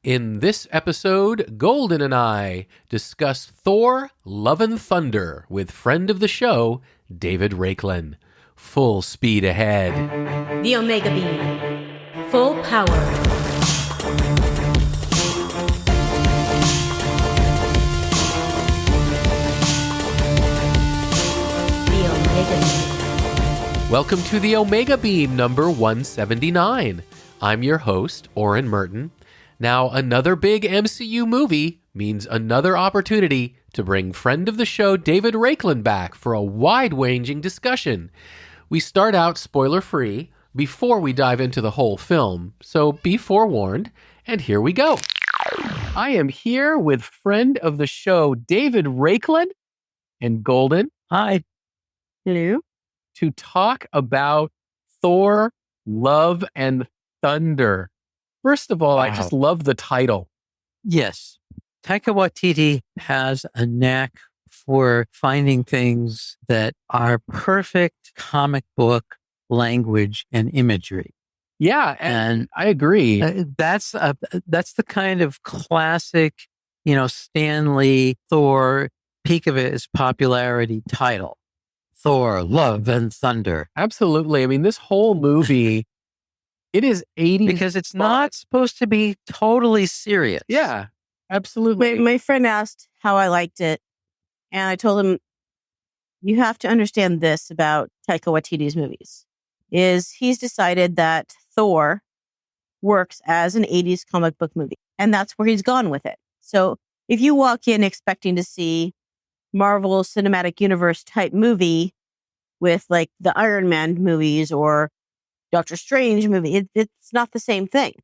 In this episode, Golden and I discuss Thor, Love and Thunder with friend of the show, David Raiklen. Full speed ahead. The Omega Beam. Full power. The Omega Beam. Welcome to the Omega Beam number 179. I'm your host, Oren Merton. Now, another big MCU movie means another opportunity to bring friend of the show David Raiklen back for a wide-ranging discussion. We start out spoiler-free before we dive into the whole film, so be forewarned, and here we go. I am here with friend of the show David Raiklen and Golden. Hi. Hello. To talk about Thor, Love and Thunder. First of all, Wow. I just love the title. Yes. Taika Waititi has a knack for finding things that are perfect comic book language and imagery. Yeah, and I agree. That's the kind of classic, Stan Lee, Thor, peak of his popularity title. Thor, Love and Thunder. Absolutely. I mean, this whole movie, it is 80s. Because it's not supposed to be totally serious. Yeah, absolutely. My friend asked how I liked it, and I told him, you have to understand this about Taika Waititi's movies, is he's decided that Thor works as an 80s comic book movie, and that's where he's gone with it. So if you walk in expecting to see Marvel Cinematic Universe type movie with like the Iron Man movies or Doctor Strange movie, it's not the same thing.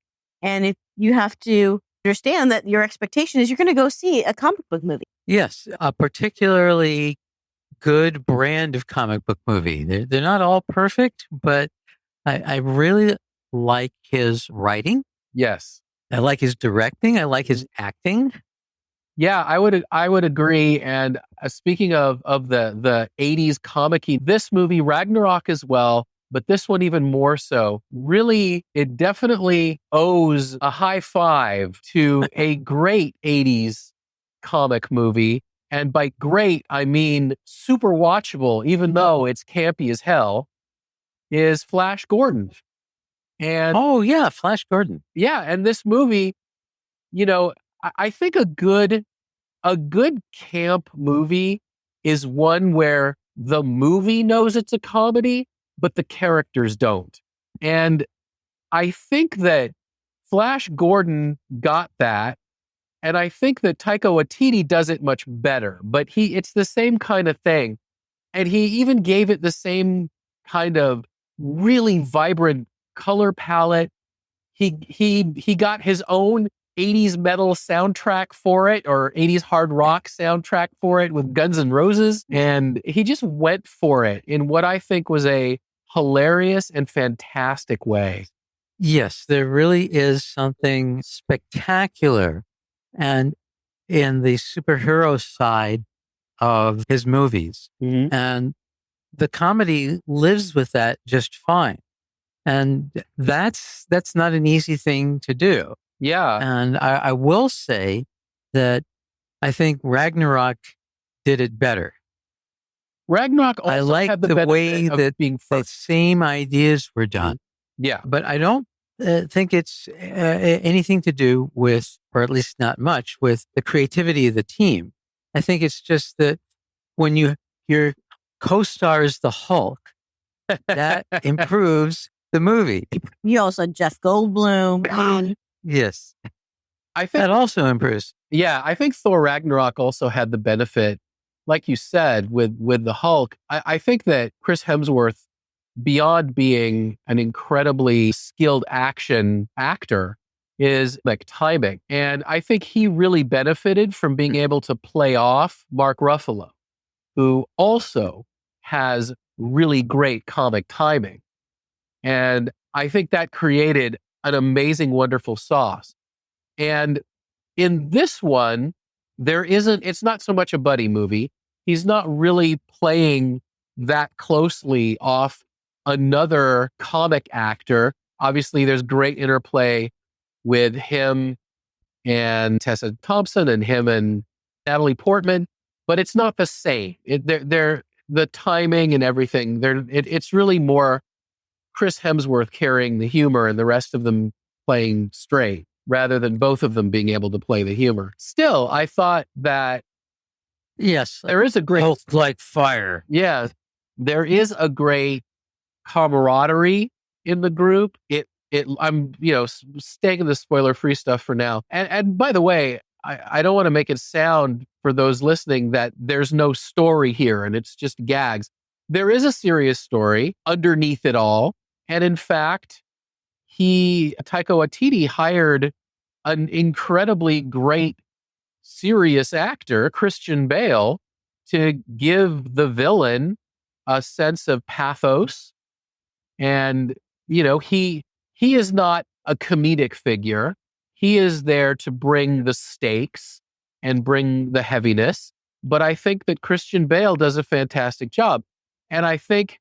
And if you have to understand that your expectation is you're going to go see a comic book movie. Yes, a particularly good brand of comic book movie. They're not all perfect, but I really like his writing. Yes. I like his directing. I like his acting. Yeah, I would agree. And speaking of the 80s comic-y, this movie, Ragnarok as well, but this one even more so, really, it definitely owes a high five to a great 80s comic movie. And by great, I mean super watchable, even though it's campy as hell, is Flash Gordon. And Oh, yeah, Flash Gordon. yeah, and this movie, I think a good camp movie is one where the movie knows it's a comedy, but the characters don't. And I think that Flash Gordon got that. And I think that Taika Waititi does it much better, but it's the same kind of thing. And he even gave it the same kind of really vibrant color palette. He got his own 80s metal soundtrack for it, or 80s hard rock soundtrack for it with Guns N' Roses. And he just went for it in what I think was a hilarious and fantastic way. Yes, there really is something spectacular. And in the superhero side of his movies. Mm-hmm. And the comedy lives with that just fine. And that's not an easy thing to do. Yeah. And I will say that I think Ragnarok did it better. Ragnarok also I like had the way of that being the first. same ideas were done. Yeah. But I don't think it's anything to do with, or at least not much, with the creativity of the team. I think it's just that when your co-star is the Hulk, that improves the movie. You also had Jeff Goldblum. Yes. I think That also improves. Yeah, I think Thor Ragnarok also had the benefit, like you said, with the Hulk. I think that Chris Hemsworth, beyond being an incredibly skilled action actor, is like timing. And I think he really benefited from being able to play off Mark Ruffalo, who also has really great comic timing. And I think that created an amazing, wonderful sauce. And in this one, it's not so much a buddy movie. He's not really playing that closely off another comic actor. Obviously, there's great interplay with him and Tessa Thompson and him and Natalie Portman, but it's not the same. They're the timing and everything. It's really more Chris Hemsworth carrying the humor and the rest of them playing straight rather than both of them being able to play the humor. Still, I thought that Yes, there is a great both like fire. yeah, there is a great camaraderie in the group. I'm staying in the spoiler free stuff for now. And by the way, I don't want to make it sound for those listening that there's no story here and it's just gags. There is a serious story underneath it all. And in fact, Taika Waititi hired an incredibly great serious actor, Christian Bale, to give the villain a sense of pathos. And, he is not a comedic figure. He is there to bring the stakes and bring the heaviness. But I think that Christian Bale does a fantastic job. And I think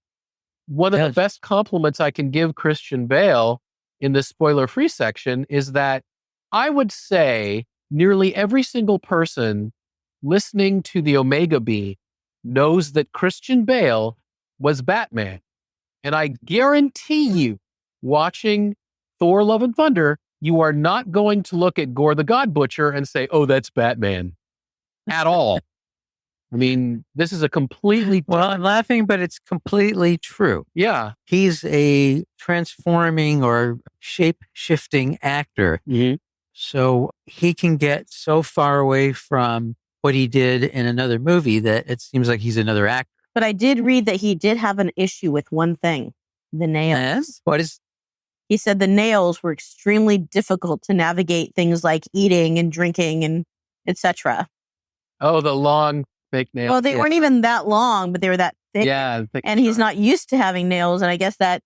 one of the best compliments I can give Christian Bale in the spoiler-free section is that I would say nearly every single person listening to the Omega Bee knows that Christian Bale was Batman. And I guarantee you, watching Thor: Love and Thunder, you are not going to look at Gore the God Butcher and say, oh, that's Batman at all. I mean, this is a completely... Well, I'm laughing, but it's completely true. Yeah. He's a transforming or shape-shifting actor. Mm-hmm. So he can get so far away from what he did in another movie that it seems like he's another actor. But I did read that he did have an issue with one thing, the nails. And what is... He said the nails were extremely difficult to navigate things like eating and drinking and etc. Oh, the long, fake nails. Well, they weren't even that long, but they were that thick. Yeah. And he's not used to having nails. And I guess that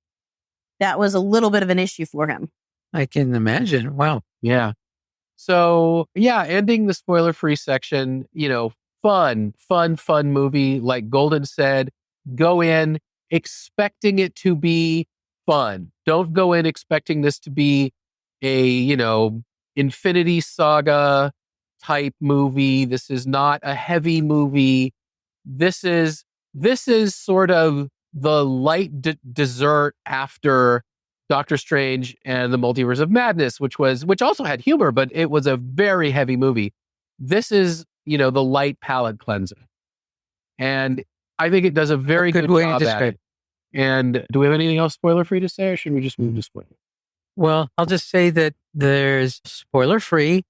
was a little bit of an issue for him. I can imagine. Wow. Yeah. So, yeah, ending the spoiler-free section, fun movie. Like Golden said, go in expecting it to be fun. Don't go in expecting this to be a, Infinity Saga type movie. This is not a heavy movie. This is sort of the light dessert after Doctor Strange and the Multiverse of Madness, which also had humor, but it was a very heavy movie. This is, the light palate cleanser. And I think it does a very good way job to at describe it. And do we have anything else spoiler free to say, or should we just move to spoiler? Well, I'll just say that there's spoiler free,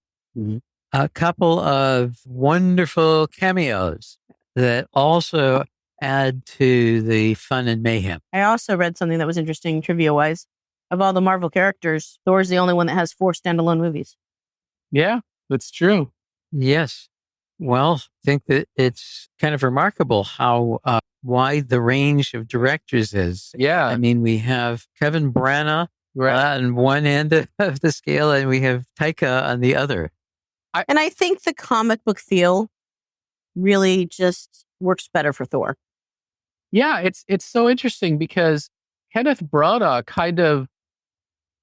a couple of wonderful cameos that also add to the fun and mayhem. I also read something that was interesting trivia wise. Of all the Marvel characters, Thor's the only one that has 4 standalone movies. Yeah, that's true. Yes. Well, I think that it's kind of remarkable how wide the range of directors is. Yeah. I mean, we have Kevin Branagh on one end of the scale, and we have Taika on the other. And I think the comic book feel really just works better for Thor. Yeah, it's so interesting because Kenneth Branagh kind of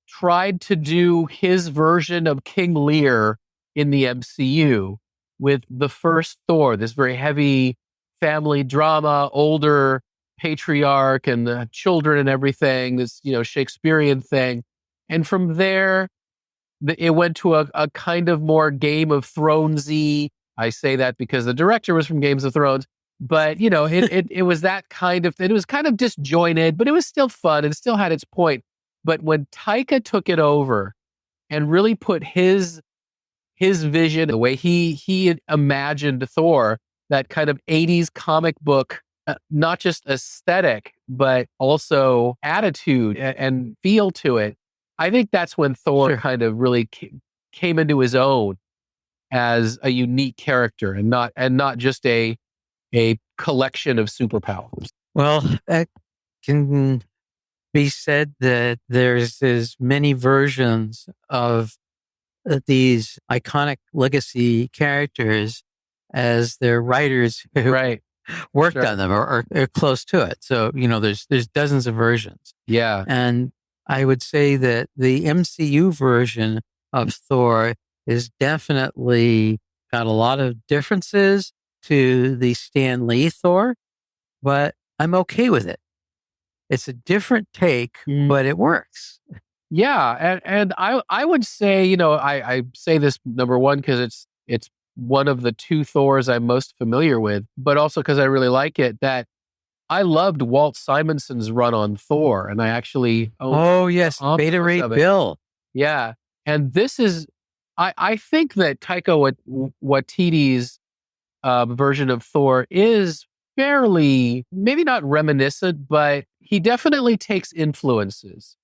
tried to do his version of King Lear in the MCU with the first Thor, this very heavy family drama, older patriarch and the children and everything, this, Shakespearean thing. And from there, it went to a kind of more Game of Thrones-y. I say that because the director was from Games of Thrones. But, it was that kind of, it was kind of disjointed, but it was still fun and still had its point. But when Taika took it over and really put his vision, the way he imagined Thor, that kind of 80s comic book, not just aesthetic, but also attitude and feel to it, I think that's when Thor kind of really came into his own as a unique character and not just a collection of superpowers. Well, that can be said that there's as many versions of these iconic legacy characters as their writers who worked on them or close to it. So, there's dozens of versions. Yeah. And I would say that the MCU version of Thor is definitely got a lot of differences to the Stan Lee Thor, but I'm okay with it. It's a different take, but it works. Yeah, and I would say, I say this number one because it's one of the two Thors I'm most familiar with, but also because I really like it. That I loved Walt Simonson's run on Thor, and I actually own Oh yes, the Beta omnibus Ray of it. Bill. Yeah, and this is, I think that Taika Waititi's version of Thor is fairly, maybe not reminiscent, but he definitely takes influences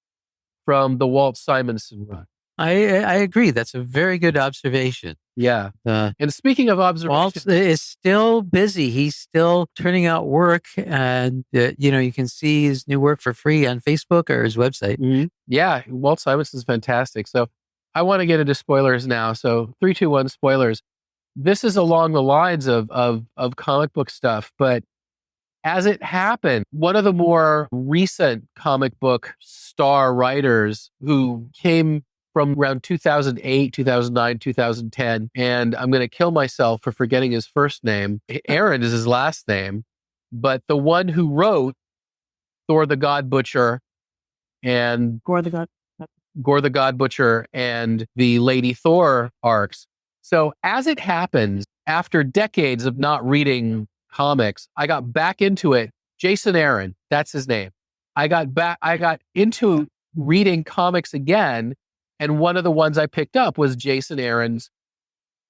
from the Walt Simonson run. I agree. That's a very good observation. Yeah. And speaking of Walt observation, is still busy. He's still turning out work, and you can see his new work for free on Facebook or his website. Yeah, Walt Simonson's fantastic. So I want to get into spoilers now. So 3, 2, 1 spoilers. This is along the lines of comic book stuff, but as it happened, one of the more recent comic book star writers who came from around 2008, 2009, 2010, and I'm going to kill myself for forgetting his first name. Aaron is his last name, but the one who wrote Thor the God Butcher and Gore the God Butcher and the Lady Thor arcs. So as it happens, after decades of not reading comics, I got back into it. Jason Aaron, that's his name. I got into reading comics again, and one of the ones I picked up was Jason Aaron's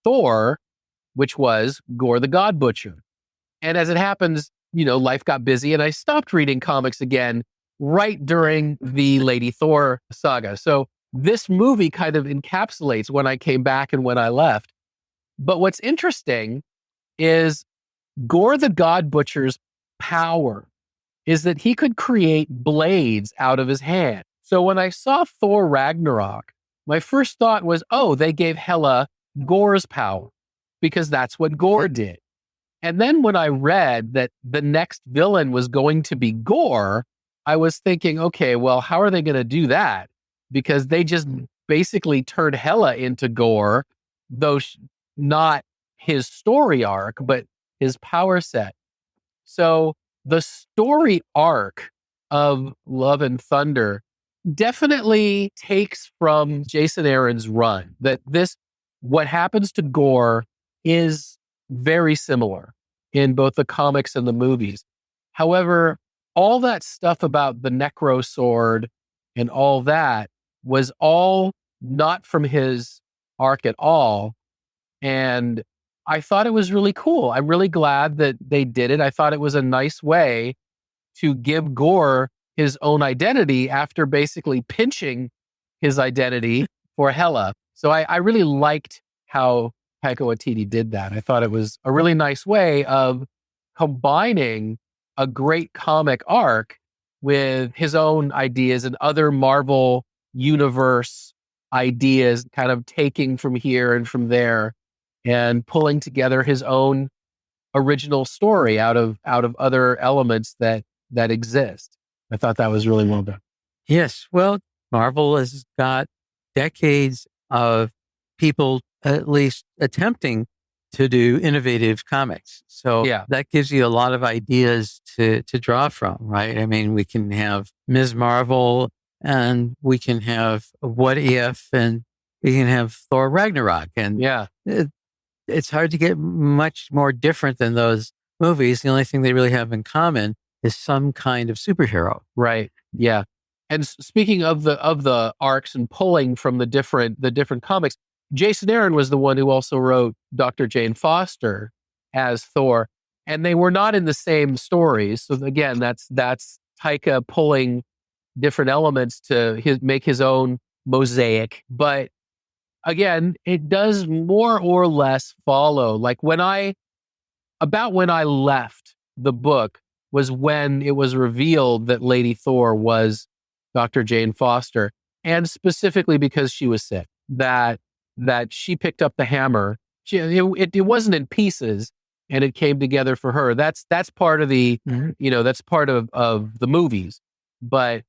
Thor, which was Gore the God Butcher. And as it happens, life got busy and I stopped reading comics again right during the Lady Thor saga. So this movie kind of encapsulates when I came back and when I left. But what's interesting is Gore the God Butcher's power is that he could create blades out of his hand. So when I saw Thor Ragnarok, my first thought was, oh, they gave Hela Gore's power because that's what Gore did. And then when I read that the next villain was going to be Gore, I was thinking, okay, well, how are they going to do that? Because they just basically turned Hela into Gore, though not his story arc, but his power set. So the story arc of Love and Thunder definitely takes from Jason Aaron's run. That what happens to Gore is very similar in both the comics and the movies. However, all that stuff about the Necro Sword and all that was all not from his arc at all. And I thought it was really cool. I'm really glad that they did it. I thought it was a nice way to give Gore his own identity after basically pinching his identity for Hela. So I really liked how Taika Waititi did that. I thought it was a really nice way of combining a great comic arc with his own ideas and other Marvel universe ideas, kind of taking from here and from there and pulling together his own original story out of other elements that exist. I thought that was really well done. Yes. Well, Marvel has got decades of people at least attempting to do innovative comics. So Yeah. that gives you a lot of ideas to draw from, right? I mean, we can have Ms. Marvel and we can have What If and we can have Thor Ragnarok. And Yeah. it's hard to get much more different than those movies. The only thing they really have in common is some kind of superhero. Right. Yeah. And speaking of the arcs and pulling from the different comics, Jason Aaron was the one who also wrote Dr. Jane Foster as Thor, and they were not in the same stories. So again, that's Taika pulling different elements to make his own mosaic. But again, it does more or less follow. Like when I left the book was when it was revealed that Lady Thor was Dr. Jane Foster, and specifically because she was sick, that she picked up the hammer. It wasn't in pieces, and it came together for her. That's part of the that's part of the movies. But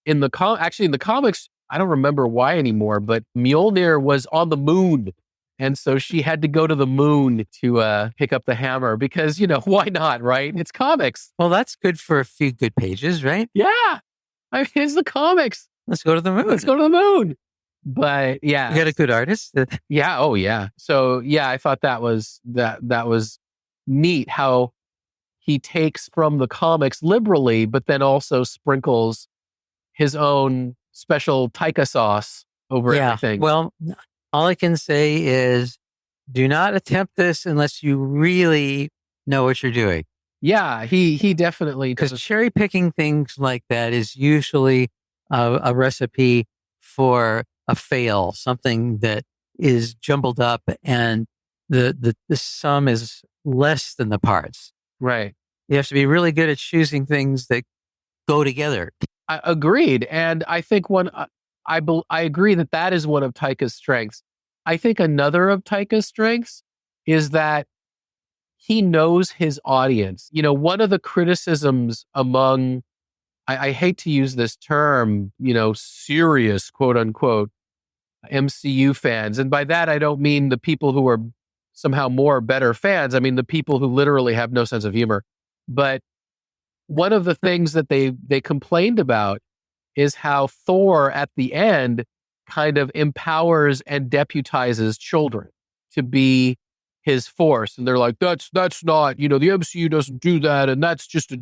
in the comics, I don't remember why anymore. But Mjolnir was on the moon And so she had to go to the moon to pick up the hammer because, why not, right? It's comics. Well, that's good for a few good pages, right? Yeah. I mean, it's the comics. Let's go to the moon. Let's go to the moon. But yeah. You got a good artist. Yeah. Oh, yeah. So yeah, I thought that was neat how he takes from the comics liberally, but then also sprinkles his own special Taika sauce over everything. Well, all I can say is do not attempt this unless you really know what you're doing. Yeah, he definitely does. Because cherry picking things like that is usually a recipe for a fail, something that is jumbled up and the sum is less than the parts. Right. You have to be really good at choosing things that go together. Agreed. And I think I agree that is one of Taika's strengths. I think another of Taika's strengths is that he knows his audience. One of the criticisms among, I hate to use this term, serious, quote unquote, MCU fans. And by that, I don't mean the people who are somehow more better fans. I mean the people who literally have no sense of humor. But one of the things that they complained about is how Thor at the end kind of empowers and deputizes children to be his force. And they're like, that's not, the MCU doesn't do that. And that's just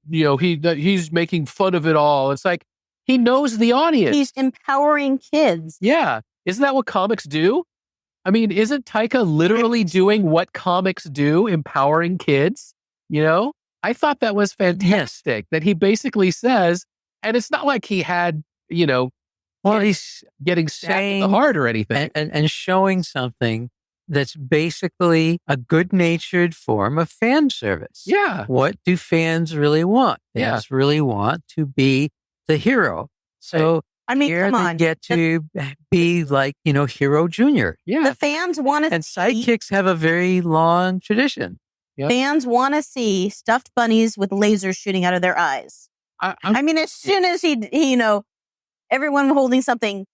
he's making fun of it all. It's like, he knows the audience. He's empowering kids. Yeah. Isn't that what comics do? I mean, isn't Taika literally doing what comics do, empowering kids? I thought that was fantastic that he basically says, and it's not like he had, he's getting stabbed in the heart or anything. And showing something that's basically a good-natured form of fan service. Yeah. What do fans really want? Fans really want to be the hero. So I mean, here come on. they get to be like, Hero Junior. Yeah. The fans want to And sidekicks have a very long tradition. Yep. Fans want to see stuffed bunnies with lasers shooting out of their eyes. I mean, as soon as he, everyone holding something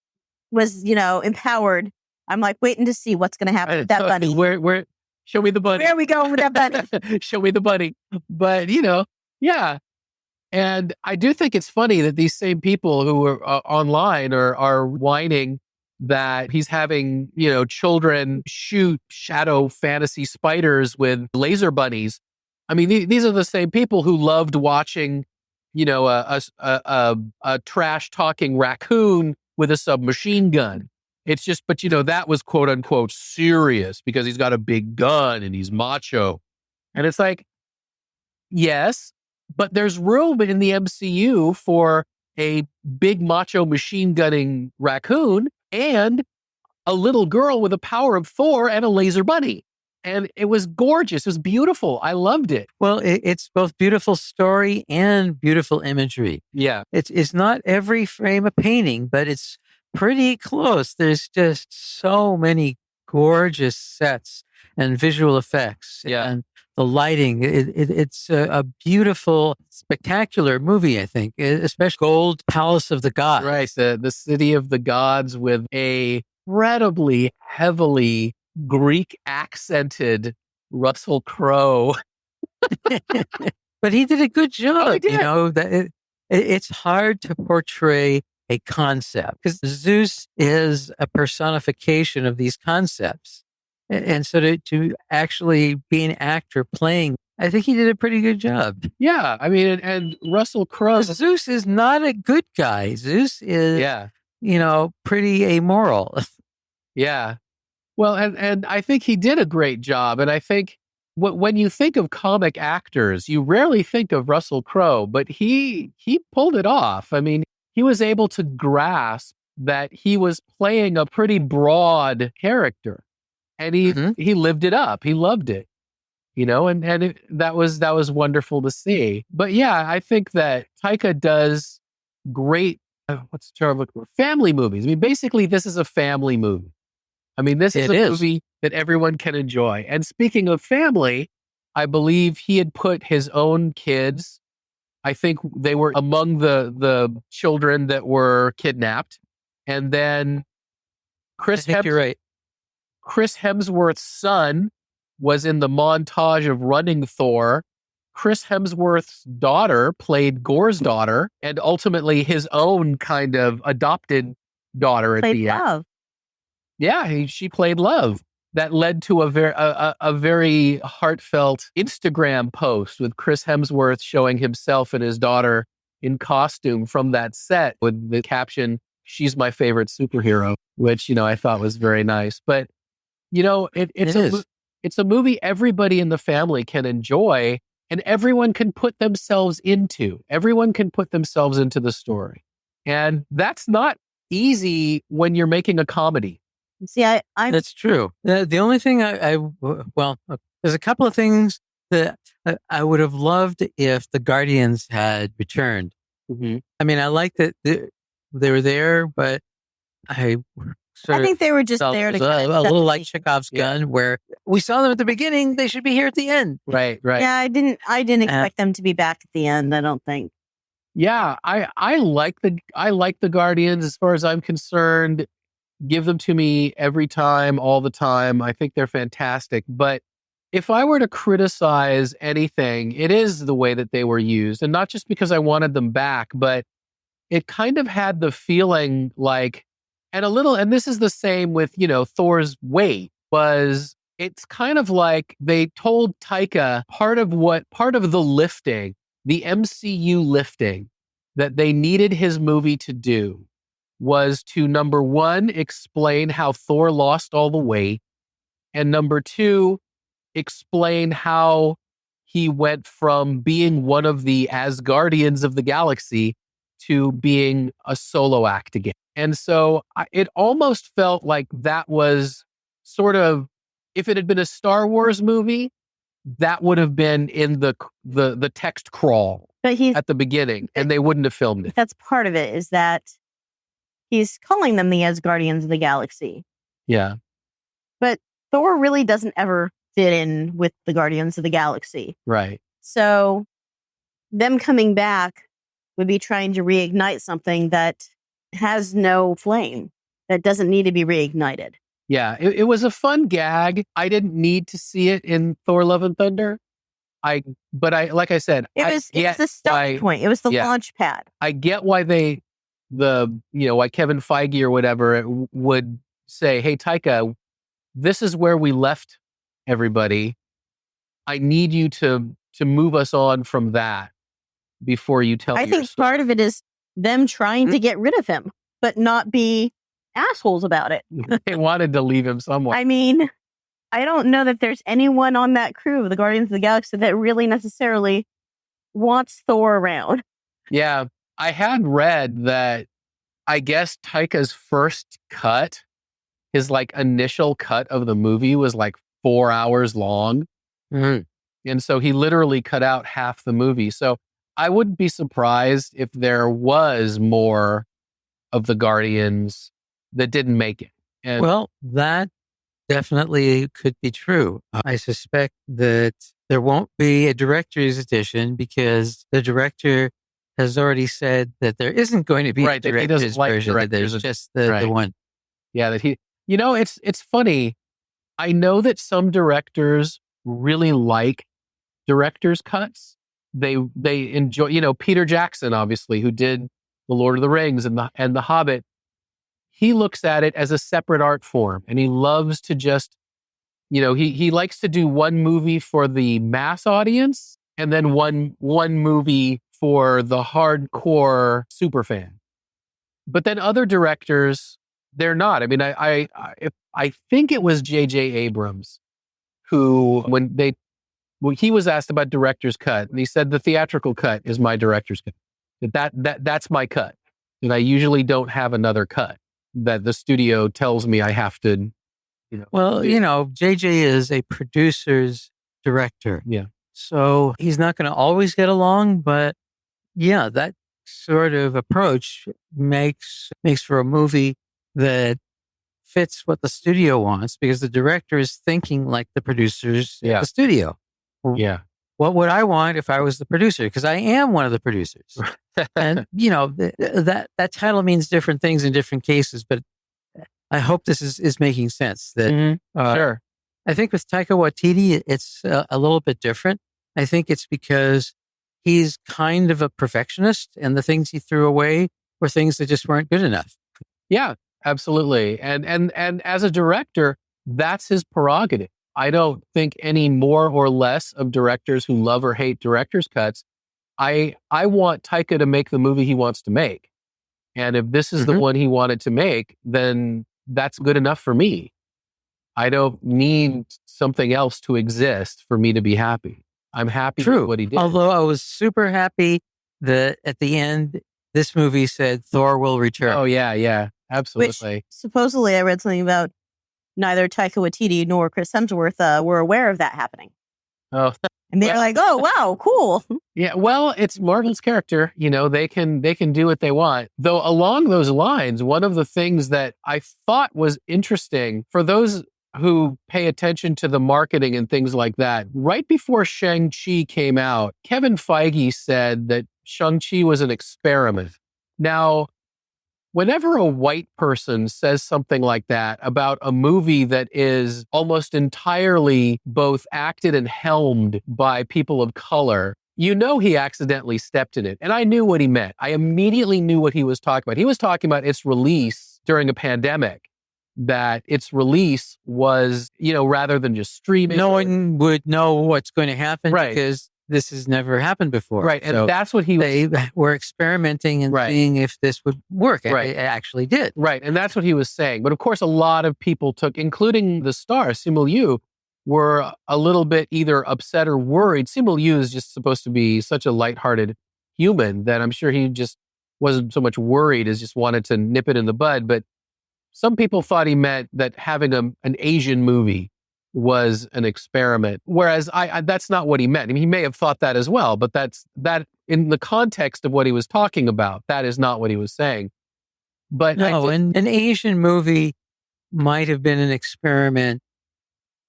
was, empowered, I'm like waiting to see what's going to happen with that bunny. Where, show me the bunny. Where are we going with that bunny? Show me the bunny. But, yeah. And I do think it's funny that these same people who are online are whining that he's having, children shoot shadow fantasy spiders with laser bunnies. I mean, these are the same people who loved watching, a trash talking raccoon with a submachine gun. It's just, but that was quote unquote serious because he's got a big gun and he's macho. And it's like, yes, but there's room in the MCU for a big macho machine gunning raccoon and a little girl with the power of Thor and a laser bunny. And it was gorgeous. It was beautiful. I loved it. Well, it's both beautiful story and beautiful imagery. Yeah. It's not every frame a painting, but it's pretty close. There's just so many gorgeous sets and visual effects. Yeah. And the lighting. It's a beautiful, spectacular movie, I think, especially Gold Palace of the Gods. Right. The City of the Gods with a incredibly heavily Greek accented Russell Crowe. But he did a good job. Oh, he did. That it's hard to portray a concept because Zeus is a personification of these concepts. And so to actually be an actor playing, I think he did a pretty good job. Yeah. I mean, and Russell Crowe. Zeus is not a good guy. Zeus is, pretty amoral. Yeah. Well, and I think he did a great job. And I think when you think of comic actors, you rarely think of Russell Crowe, but he pulled it off. I mean, he was able to grasp that he was playing a pretty broad character. And he lived it up. He loved it, that was wonderful to see. But yeah, I think that Taika does great. What's the term? Family movies. I mean, basically, this is a family movie. I mean, this is a movie that everyone can enjoy. And speaking of family, I believe he had put his own kids. I think they were among the children that were kidnapped, and then Chris. I think you're right. Chris Hemsworth's son was in the montage of running Thor. Chris Hemsworth's daughter played Gore's daughter, and ultimately his own kind of adopted daughter at Played the end. Love. Yeah, she played Love. That led to a very heartfelt Instagram post with Chris Hemsworth showing himself and his daughter in costume from that set with the caption, "She's my favorite superhero," which, I thought was very nice. But, it's a movie everybody in the family can enjoy and everyone can put themselves into. Everyone can put themselves into the story. And that's not easy when you're making a comedy. See, That's true. The only thing there's a couple of things that I would have loved if the Guardians had returned. Mm-hmm. I mean, I like that they were there, but I think they were just there to a little like Chekhov's gun, where we saw them at the beginning. They should be here at the end. Right. Yeah, I didn't expect them to be back at the end. I don't think. Yeah, I like the Guardians as far as I'm concerned. Give them to me every time, all the time. I think they're fantastic. But if I were to criticize anything, it is the way that they were used. And not just because I wanted them back, but it kind of had the feeling like, and this is the same with, Thor's weight, it's kind of like they told Taika part of the lifting, the MCU lifting that they needed his movie to do was to, number one, explain how Thor lost all the weight, and number two, explain how he went from being one of the Asgardians of the galaxy to being a solo act again. And so it almost felt like that was sort of, if it had been a Star Wars movie, that would have been in the text crawl at the beginning, and they wouldn't have filmed it. That's part of it, is that he's calling them the Asgardians of the galaxy. Yeah. But Thor really doesn't ever fit in with the Guardians of the Galaxy. Right. So them coming back would be trying to reignite something that has no flame, that doesn't need to be reignited. Yeah, it was a fun gag. I didn't need to see it in Thor: Love and Thunder. Like I said, it was the starting point. It was the launch pad. I get why why Kevin Feige or whatever would say, "Hey, Taika, this is where we left everybody. I need you to move us on from that before you tell." I think part of it is them trying to get rid of him, but not be assholes about it. They wanted to leave him somewhere. I mean, I don't know that there's anyone on that crew of the Guardians of the Galaxy that really necessarily wants Thor around. Yeah, I had read that I guess Taika's first cut, his initial cut of the movie was 4 hours long. Mm-hmm. And so he literally cut out half the movie. So I wouldn't be surprised if there was more of the Guardians that didn't make it. And well, that definitely could be true. I suspect that there won't be a director's edition because the director has already said that there isn't going to be a director's version. That there's just the one. Yeah, that he. It's funny. I know that some directors really like director's cuts. They enjoy. Peter Jackson, obviously, who did The Lord of the Rings and the Hobbit. He looks at it as a separate art form, and he loves to just, he likes to do one movie for the mass audience and then one movie for the hardcore super fan. But then other directors, they're not. I mean, I think it was J.J. Abrams who, when he was asked about director's cut, and he said the theatrical cut is my director's cut. That's my cut. And I usually don't have another cut that the studio tells me I have to, Well, JJ is a producer's director. Yeah. So he's not going to always get along, but yeah, that sort of approach makes for a movie that fits what the studio wants, because the director is thinking like the producers at the studio. Yeah. What would I want if I was the producer? Because I am one of the producers. And, that title means different things in different cases. But I hope this is making sense. That Sure. I think with Taika Waititi, it's a little bit different. I think it's because he's kind of a perfectionist, and the things he threw away were things that just weren't good enough. Yeah, absolutely. And as a director, that's his prerogative. I don't think any more or less of directors who love or hate director's cuts. I want Taika to make the movie he wants to make. And if this is the one he wanted to make, then that's good enough for me. I don't need something else to exist for me to be happy. I'm happy with what he did. Although I was super happy that at the end, this movie said Thor will return. Oh, yeah, absolutely. Which supposedly I read something about neither Taika Waititi nor Chris Hemsworth were aware of that happening. Oh, and they're like, "Oh, wow, cool." Yeah, well, it's Marvel's character. They can do what they want. Though along those lines, one of the things that I thought was interesting for those who pay attention to the marketing and things like that, right before Shang-Chi came out, Kevin Feige said that Shang-Chi was an experiment. Now, whenever a white person says something like that about a movie that is almost entirely both acted and helmed by people of color, he accidentally stepped in it. And I knew what he meant. I immediately knew what he was talking about. He was talking about its release during a pandemic, that its release was, rather than just streaming. No one would know what's going to happen because this has never happened before. Right. And so that's what they were experimenting and seeing if this would work. Right. It actually did. Right. And that's what he was saying. But of course, a lot of people including the star, Simu Liu, were a little bit either upset or worried. Simu Liu is just supposed to be such a lighthearted human that I'm sure he just wasn't so much worried as just wanted to nip it in the bud. But some people thought he meant that having an Asian movie was an experiment, whereas I that's not what he meant. I mean, he may have thought that as well, but that in the context of what he was talking about, that is not what he was saying. But no, an Asian movie might have been an experiment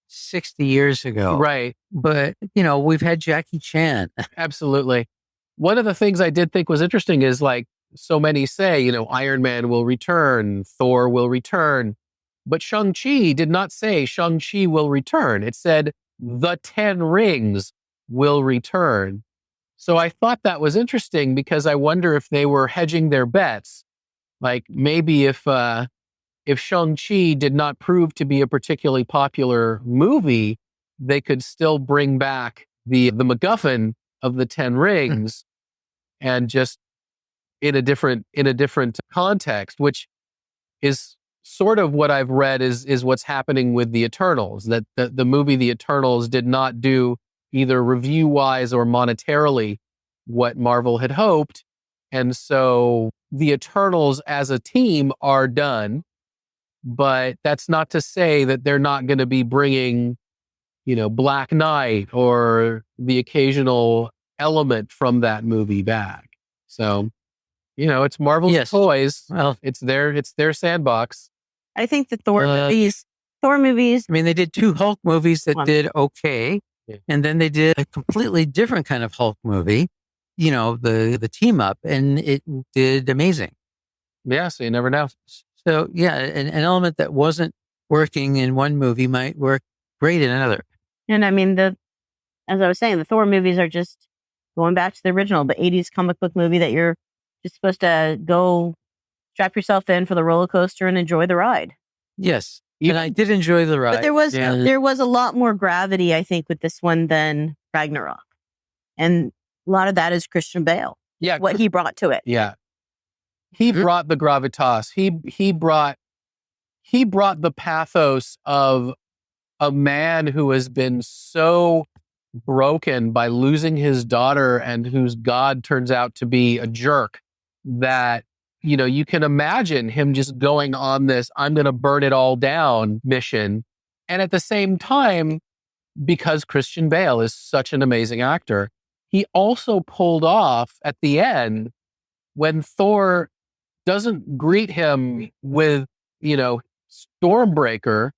60 years ago, right? But we've had Jackie Chan. Absolutely. One of the things I did think was interesting is so many say, Iron Man will return, Thor will return. But Shang-Chi did not say Shang-Chi will return. It said the 10 rings will return. So I thought that was interesting because I wonder if they were hedging their bets. Like maybe if Shang-Chi did not prove to be a particularly popular movie, they could still bring back the MacGuffin of the 10 rings and just in a different context, which is sort of what I've read is what's happening with the Eternals, that the movie The Eternals did not do either review-wise or monetarily what Marvel had hoped. And so the Eternals as a team are done, but that's not to say that they're not going to be bringing, Black Knight or the occasional element from that movie back. So, it's Marvel's toys. Well, it's their sandbox. I think the Thor movies. I mean, they did 2 Hulk movies that did okay. Yeah. And then they did a completely different kind of Hulk movie, the team up, and it did amazing. Yeah, so you never know. So yeah, an element that wasn't working in one movie might work great in another. And I mean, as I was saying, the Thor movies are just going back to the original, the 80s comic book movie that you're just supposed to go strap yourself in for the roller coaster and enjoy the ride. Yes. And I did enjoy the ride. But there was a lot more gravity, I think, with this one than Ragnarok. And a lot of that is Christian Bale. Yeah. What he brought to it. Yeah. He brought the gravitas. He brought the pathos of a man who has been so broken by losing his daughter and whose God turns out to be a jerk that you can imagine him just going on this, I'm going to burn it all down mission. And at the same time, because Christian Bale is such an amazing actor, he also pulled off at the end when Thor doesn't greet him with, Stormbreaker,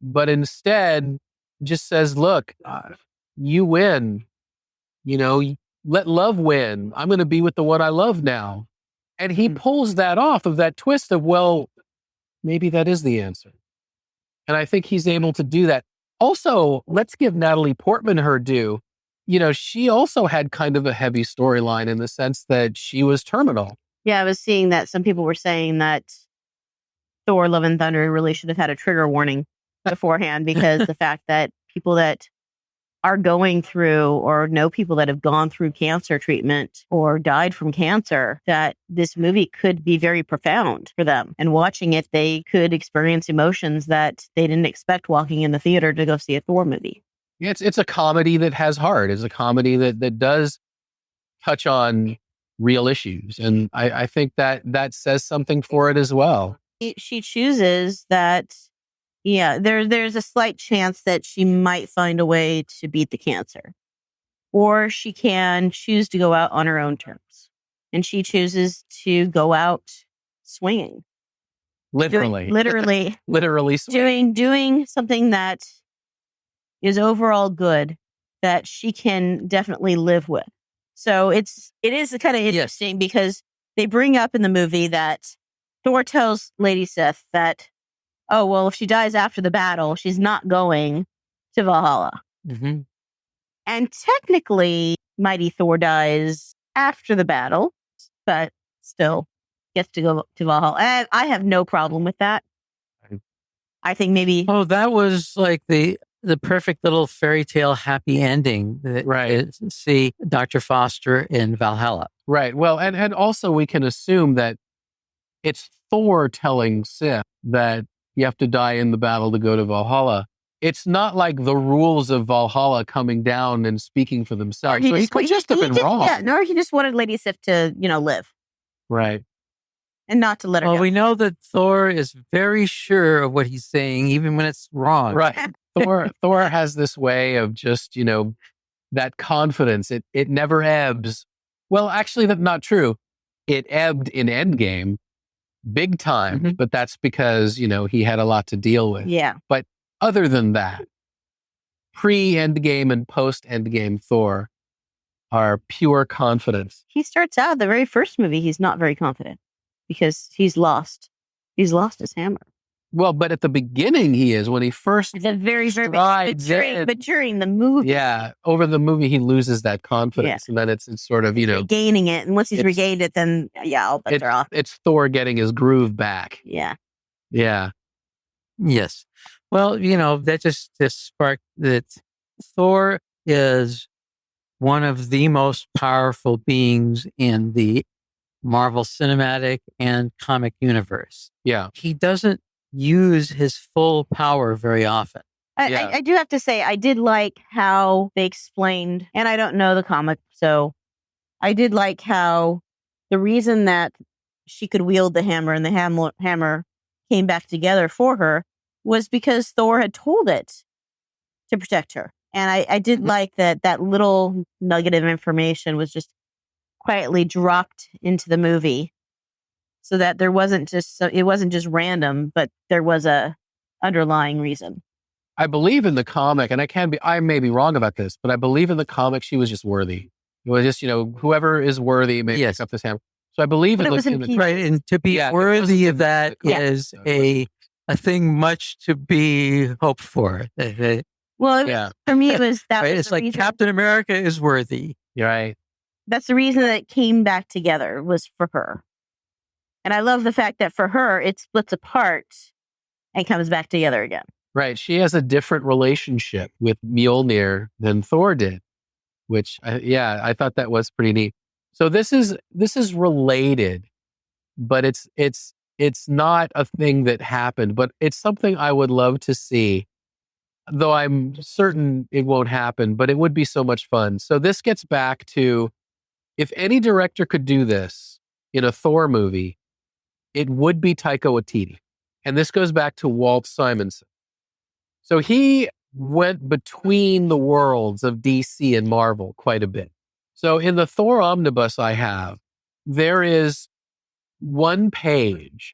but instead just says, look, you win, let love win. I'm going to be with the one I love now. And he pulls that off of that twist of, well, maybe that is the answer. And I think he's able to do that. Also, let's give Natalie Portman her due. She also had kind of a heavy storyline in the sense that she was terminal. Yeah, I was seeing that some people were saying that Thor Love and Thunder really should have had a trigger warning beforehand, because the fact that people that are going through or know people that have gone through cancer treatment or died from cancer, that this movie could be very profound for them. And watching it, they could experience emotions that they didn't expect walking in the theater to go see a Thor movie. Yeah, it's a comedy that has heart. It's a comedy that does touch on real issues. And I think that says something for it as well. She chooses that, there's a slight chance that she might find a way to beat the cancer. Or she can choose to go out on her own terms. And she chooses to go out swinging. Literally. Literally swinging. Doing something that is overall good, that she can definitely live with. So it is kind of interesting because they bring up in the movie that Thor tells Lady Sif that, oh, well, if she dies after the battle, she's not going to Valhalla. Mm-hmm. And technically, Mighty Thor dies after the battle, but still gets to go to Valhalla. And I have no problem with that. I think maybe... Oh, that was like the perfect little fairy tale happy ending. Right. See Dr. Foster in Valhalla. Right. Well, and also we can assume that it's Thor telling Sif that you have to die in the battle to go to Valhalla. It's not like the rules of Valhalla coming down and speaking for themselves. So he could just have been wrong. Yeah, no, he just wanted Lady Sif to, live. Right. And not to let her go. Well, we know that Thor is very sure of what he's saying, even when it's wrong. Right. Thor has this way of just, that confidence. It never ebbs. Well, actually, that's not true. It ebbed in Endgame big time, Mm-hmm. but that's because, he had a lot to deal with. Yeah. But other than that, pre-Endgame and post-Endgame Thor are pure confidence. He starts out the very first movie, he's not very confident because he's lost. He's lost his hammer. Well, but at the beginning he is, when he first the very but during the movie. Yeah, over the movie he loses that confidence, and then it's sort of, gaining it. And once he's regained it, then all bets are off. It's Thor getting his groove back. Yeah. Yeah. Yes. Well, that just sparked that Thor is one of the most powerful beings in the Marvel Cinematic and comic universe. Yeah. He doesn't use his full power very often. I do have to say, I did like how they explained, and I don't know the comic, so I did like how the reason that she could wield the hammer and the hammer came back together for her was because Thor had told it to protect her. And I did like that little nugget of information was just quietly dropped into the movie, so that it wasn't just random, but there was a underlying reason. I believe in the comic, and I may be wrong about this, but I believe in the comic she was just worthy. It was just, whoever is worthy may pick up this hammer. So I believe in the right, and to be worthy of that is a thing much to be hoped for. Well, for me, it was that. Right? It's like reason. Captain America is worthy. You're right. That's the reason that it came back together, was for her. And I love the fact that for her, it splits apart and comes back together again. Right. She has a different relationship with Mjolnir than Thor did, which, I thought that was pretty neat. So this is related, but it's not a thing that happened, but it's something I would love to see, though I'm certain it won't happen, but it would be so much fun. So this gets back to, if any director could do this in a Thor movie, it would be Taika Waititi. And this goes back to Walt Simonson. So he went between the worlds of DC and Marvel quite a bit. So in the Thor omnibus I have, there is one page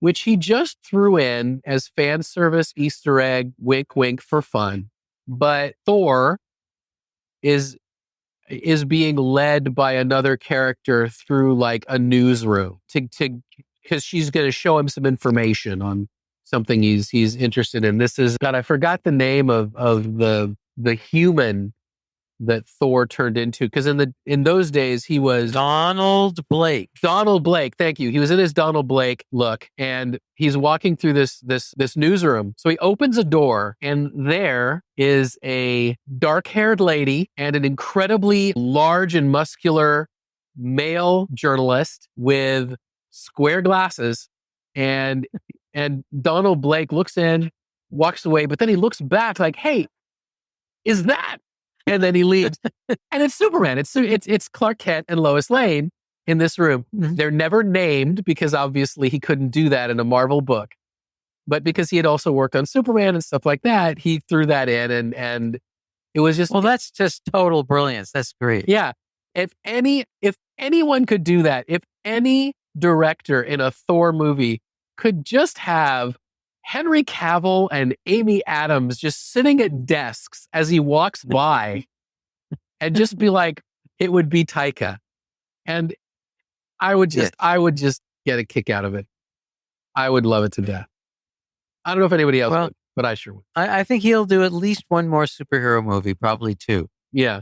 which he just threw in as fan service, Easter egg, wink, wink for fun. But Thor is being led by another character through like a newsroom because she's going to show him some information on something he's interested in. This is, God, I forgot the name of the human that Thor turned into, because in those days he was Donald Blake. Donald Blake, thank you. He was in his Donald Blake look, and he's walking through this newsroom. So he opens a door, and there is a dark-haired lady and an incredibly large and muscular male journalist with square glasses, and Donald Blake looks in, walks away, but then he looks back like, "Hey, is that?" And then he leaves. And it's Superman. It's Clark Kent and Lois Lane in this room. Mhm. They're never named because obviously he couldn't do that in a Marvel book. But because he had also worked on Superman and stuff like that, he threw that in, and it was just, Well, that's just total brilliance. That's great. yeah. If anyone could do that, if any director in a Thor movie could just have Henry Cavill and Amy Adams just sitting at desks as he walks by and just be like, it would be Taika. And I would just get a kick out of it. I would love it to death. I don't know if anybody else would, but I sure would. I think he'll do at least one more superhero movie, probably two. Yeah.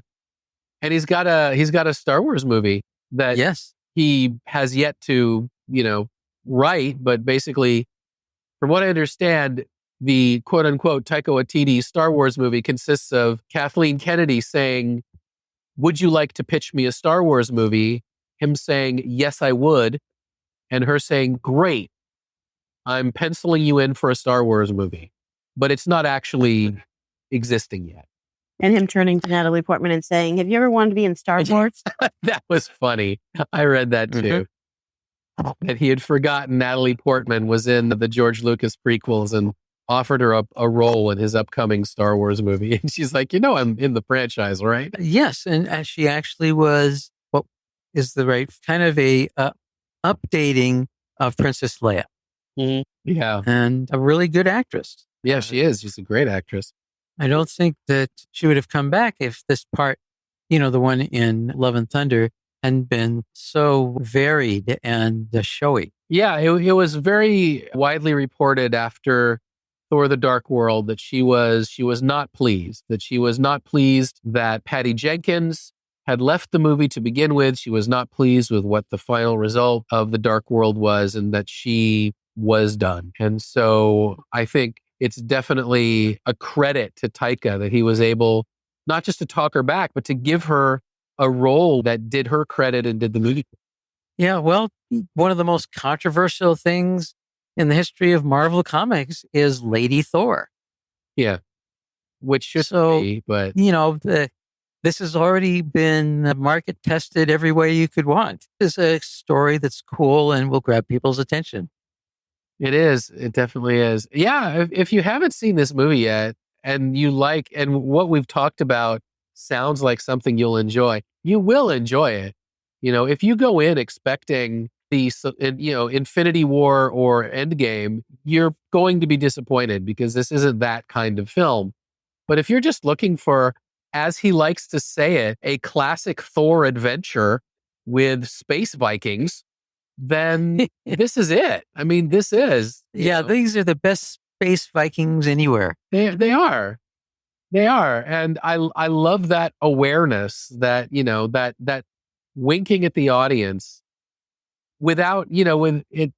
And he's got a Star Wars movie that Yes. he has yet to, write, but basically, from what I understand, the quote unquote Taika Waititi Star Wars movie consists of Kathleen Kennedy saying, "Would you like to pitch me a Star Wars movie?" Him saying, "Yes, I would." And her saying, "Great. I'm penciling you in for a Star Wars movie." But it's not actually existing yet. And him turning to Natalie Portman and saying, "Have you ever wanted to be in Star Wars?" That was funny. I read that too. That he had forgotten Natalie Portman was in the George Lucas prequels and offered her a role in his upcoming Star Wars movie. And she's like, I'm in the franchise, right? Yes. And she actually was, what is the right kind of a updating of Princess Leia. Mm-hmm. Yeah. And a really good actress. Yeah, she is. She's a great actress. I don't think that she would have come back if this part, the one in Love and Thunder, hadn't been so varied and showy. Yeah, it was very widely reported after Thor: The Dark World that she was not pleased. That she was not pleased that Patty Jenkins had left the movie to begin with. She was not pleased with what the final result of The Dark World was, and that she was done. And so I think it's definitely a credit to Taika that he was able not just to talk her back, but to give her a role that did her credit and did the movie. Yeah, well, one of the most controversial things in the history of Marvel Comics is Lady Thor. Yeah, which should be, but this has already been market tested every way you could want. It's a story that's cool and will grab people's attention. It is. It definitely is. Yeah, if you haven't seen this movie yet and you like, and what we've talked about sounds like something you'll enjoy, you will enjoy it. If you go in expecting the Infinity War or Endgame, you're going to be disappointed because this isn't that kind of film. But if you're just looking for, as he likes to say it, a classic Thor adventure with space Vikings, then this is it. I mean, this is. These are the best space Vikings anywhere. They are. They are. And I love that awareness that, that winking at the audience without, when it,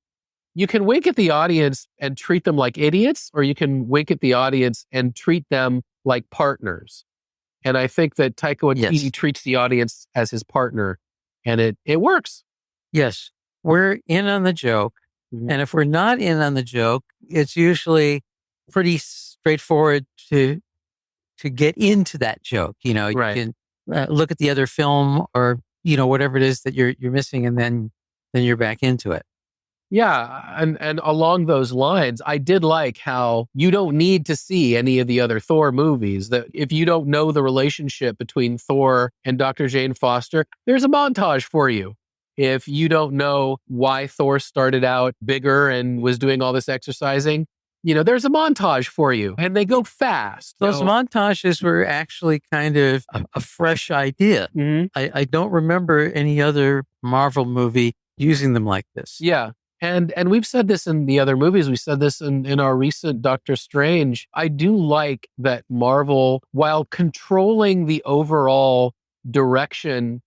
you can wink at the audience and treat them like idiots, or you can wink at the audience and treat them like partners. And I think that Taika Waititi treats the audience as his partner, and it works. Yes. We're in on the joke. Mm-hmm. And if we're not in on the joke, it's usually pretty straightforward to get into that joke. You can look at the other film or, whatever it is that you're missing, and then you're back into it. Yeah. And along those lines, I did like how you don't need to see any of the other Thor movies. That if you don't know the relationship between Thor and Dr. Jane Foster, there's a montage for you. If you don't know why Thor started out bigger and was doing all this exercising, there's a montage for you, and they go fast. Those montages were actually kind of a fresh idea. Mm-hmm. I don't remember any other Marvel movie using them like this. Yeah. And we've said this in the other movies. We said this in our recent Doctor Strange. I do like that Marvel, while controlling the overall direction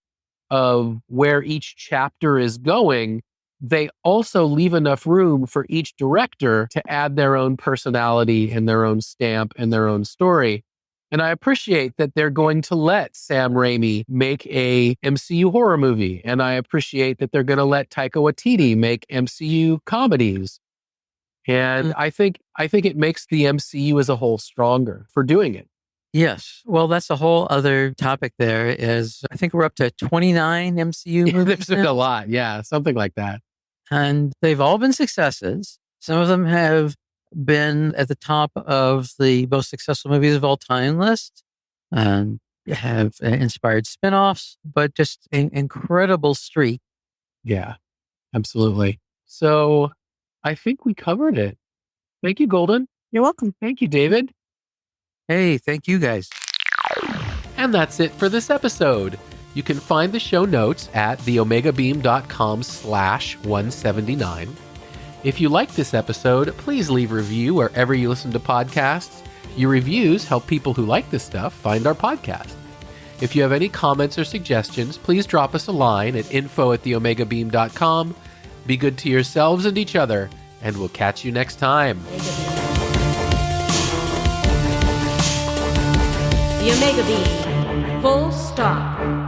of where each chapter is going, they also leave enough room for each director to add their own personality and their own stamp and their own story. And I appreciate that they're going to let Sam Raimi make a MCU horror movie. And I appreciate that they're going to let Taika Waititi make MCU comedies. And I think it makes the MCU as a whole stronger for doing it. Yes. Well, that's a whole other topic there is I think we're up to 29 MCU movies. There's been now. a lot. Yeah, something like that. And they've all been successes. Some of them have been at the top of the most successful movies of all time list and have inspired spin-offs, but just an incredible streak. Yeah, absolutely. So I think we covered it. Thank you, Golden. You're welcome. Thank you, David. Hey, thank you guys. And that's it for this episode. You can find the show notes at theomegabeam.com/179. If you like this episode, please leave a review wherever you listen to podcasts. Your reviews help people who like this stuff find our podcast. If you have any comments or suggestions, please drop us a line at info@theomegabeam.com. Be good to yourselves and each other, and we'll catch you next time. The Omega Beam. Full stop.